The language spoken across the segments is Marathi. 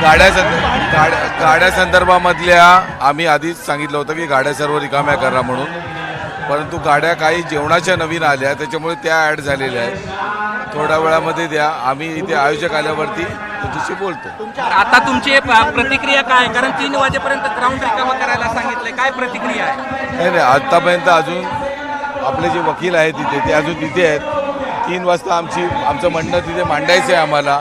गाड्या संदर्भामधल्या आम्ही आधीच सांगितलं होतं की गाड्या सर्व रिकाम्या करा म्हणून, परंतु गाड्या काही जेवणाच्या नवीन आल्या त्याच्यामुळे त्या ॲड झालेल्या आहेत. थोड्या वेळामध्ये द्या, आम्ही इथे आयोजक आल्यावरती तुमच्याशी बोलतो. आता तुमची प्रतिक्रिया काय? कारण 3 वाजेपर्यंत ग्राउंड रिकामा करायला सांगितलंय, काय प्रतिक्रिया आहे? नाही, आत्तापर्यंत अजून आपले जे वकील आहेत तिथे ते अजून तिथे आहेत. 3 वाजता आमचं म्हणणं तिथे मांडायचं आहे आम्हाला.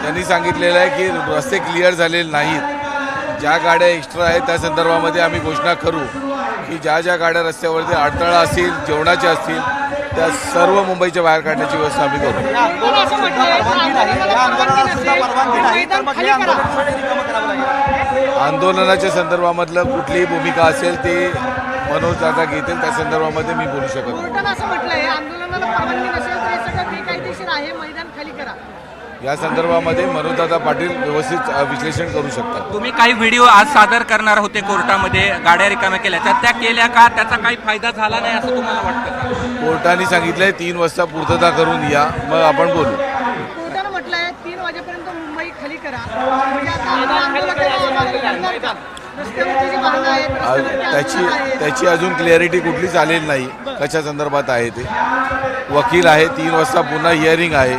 त्यांनी सांगितलेलं आहे की रस्ते क्लिअर झालेले नाहीत, ज्या गाड्या एक्स्ट्रा आहेत त्या संदर्भामध्ये आम्ही घोषणा करू की ज्या गाड्या रस्त्यावरती अडथळा असतील, जेवणाच्या असतील, त्या सर्व मुंबईच्या बाहेर काढण्याची व्यवस्था आम्ही करू. आंदोलनाच्या संदर्भामधलं कुठलीही भूमिका असेल ते मनोज दादा घेतील, त्या संदर्भामध्ये मी बोलू शकत नाही. या संदर्भामध्ये मनोजदादा पाटील व्यवस्थित विश्लेषण करू शकतात. तुम्ही काही व्हिडिओ आज सादर करणार होते कोर्टामध्ये गाड्या रिकाम्या केल्या, त्या केल्या का? त्याचा काही फायदा झाला नाही असं तुम्हाला वाटतं? कोर्टाने सांगितलंय 3 वाजता पूर्तता करून या, मग आपण बोलू. कोर्टाने म्हटलंय 3 वाजेपर्यंत मुंबई खाली करा. त्याची अजून क्लॅरिटी कुठलीच आलेली नाही कशा संदर्भात आहे ते. वकील आहे, 3 वाजता पुन्हा हिअरिंग आहे.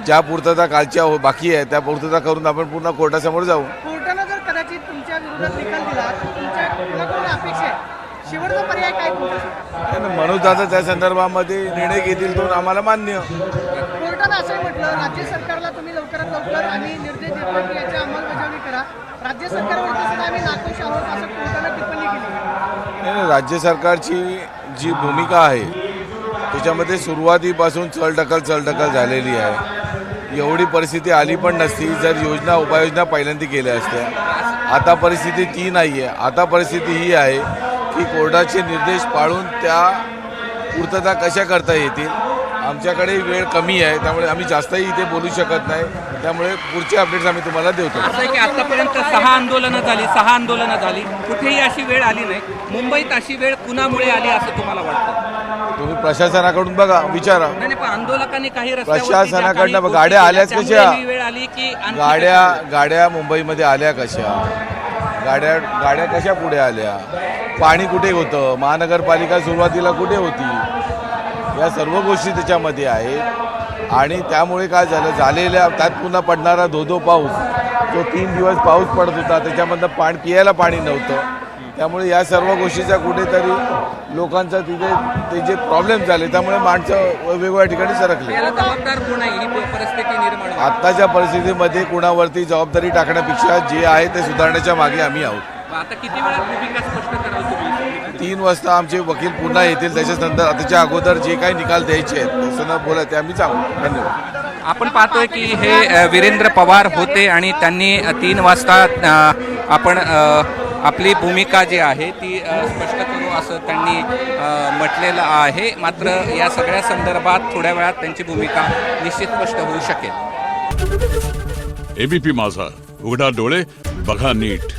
ज्या पूर्तता कालच्या बाकी आहे त्या पूर्तता करून आपण पुन्हा कोर्टासमोर जाऊ. कोर्टानं जर कदाचित तुमच्या विरोधात निकाल दिला तर तुमच्या अपेक्षा आहे, शेवटचा पर्याय काय? मनोज दादा त्या संदर्भामध्ये निर्णय घेतील तो आम्हाला मान्य. कोर्टानं असं म्हटलं, राज्य सरकारला तुम्ही लवकरात लवकर आणि निर्देश देतो की याची अंमलबजावणी करा. राज्य सरकारवरती सुद्धा आम्ही नाखुश आहोत असं कोर्टानं टिप्पणी केली. राज्य सरकारची जी भूमिका आहे त्याच्यामध्ये सुरुवातीपासून चलढकल झालेली आहे. एवढी परिस्थिती आली पण नसती जर योजना उपाययोजना पहिल्यांदा केल्या असत्या. आता परिस्थिती ती नाही आहे. आता परिस्थिती ही आहे की कोर्टाचे निर्देश पाळून त्या पूर्तता कशा करता येतील. आमच्याकडे वेळ कमी आहे त्यामुळे आम्ही जास्तही इथे बोलू शकत नाही. त्यामुळे पुढचे अपडेट्स आम्ही तुम्हाला देतो. असं आहे की आतापर्यंत 6 आंदोलनं झाली, कुठेही अशी वेळ आली नाही. मुंबईत अशी वेळ कुणामुळे आली असं तुम्हाला वाटतं? तुम्ही प्रशासनाकडून बघा, विचारा. नाही, पण आंदोलकांनी काही प्रशासनाकडनं गाड्या आल्याच कशा? वेळ आली की गाड्या मुंबईमध्ये आल्या कशा? गाड्या कशा पुढे आल्या? पाणी कुठे होतं? महानगरपालिका सुरुवातीला कुठे होती? या सर्व गोष्टी त्याच्यामध्ये आहेत. आणि त्यामुळे काय झालेल्या त्यात पुन्हा पडणारा धोधो पाऊस, तो 3 दिवस पाऊस पडत होता, त्याच्यामधनं पियायला पाणी नव्हतं. त्यामुळे या सर्व गोष्टीचा कुठेतरी लोकांचा तिथे ते जे प्रॉब्लेम झाले त्यामुळे माणसं वेगवेगळ्या ठिकाणी सरकले. जबाबदार कोण आहे ही परिस्थिती निर्माण? आत्ताच्या परिस्थितीमध्ये कुणावरती जबाबदारी टाकण्यापेक्षा जे आहे ते सुधारण्याच्या मागे आम्ही आहोत. आता किती वेळात भूमिका स्पष्ट कराल तुम्ही? 3 वाजता आमचे वकील पुन्हा येतील. त्याच्यानंतर त्याच्या अगोदर जे काही निकाल द्यायचे आहेत तसं बोला ते आम्ही सांगू. धन्यवाद. आपण पाहतोय की हे वीरेंद्र पवार होते आणि त्यांनी 3 वाजता आपण आपली भूमिका जी आहे ती स्पष्ट करू असं त्यांनी म्हटलेलं आहे. मात्र या सगळ्या संदर्भात थोड्या वेळात त्यांची भूमिका निश्चित स्पष्ट होऊ शकेल. एबीपी माझा, उघडा डोळे बघा नीट.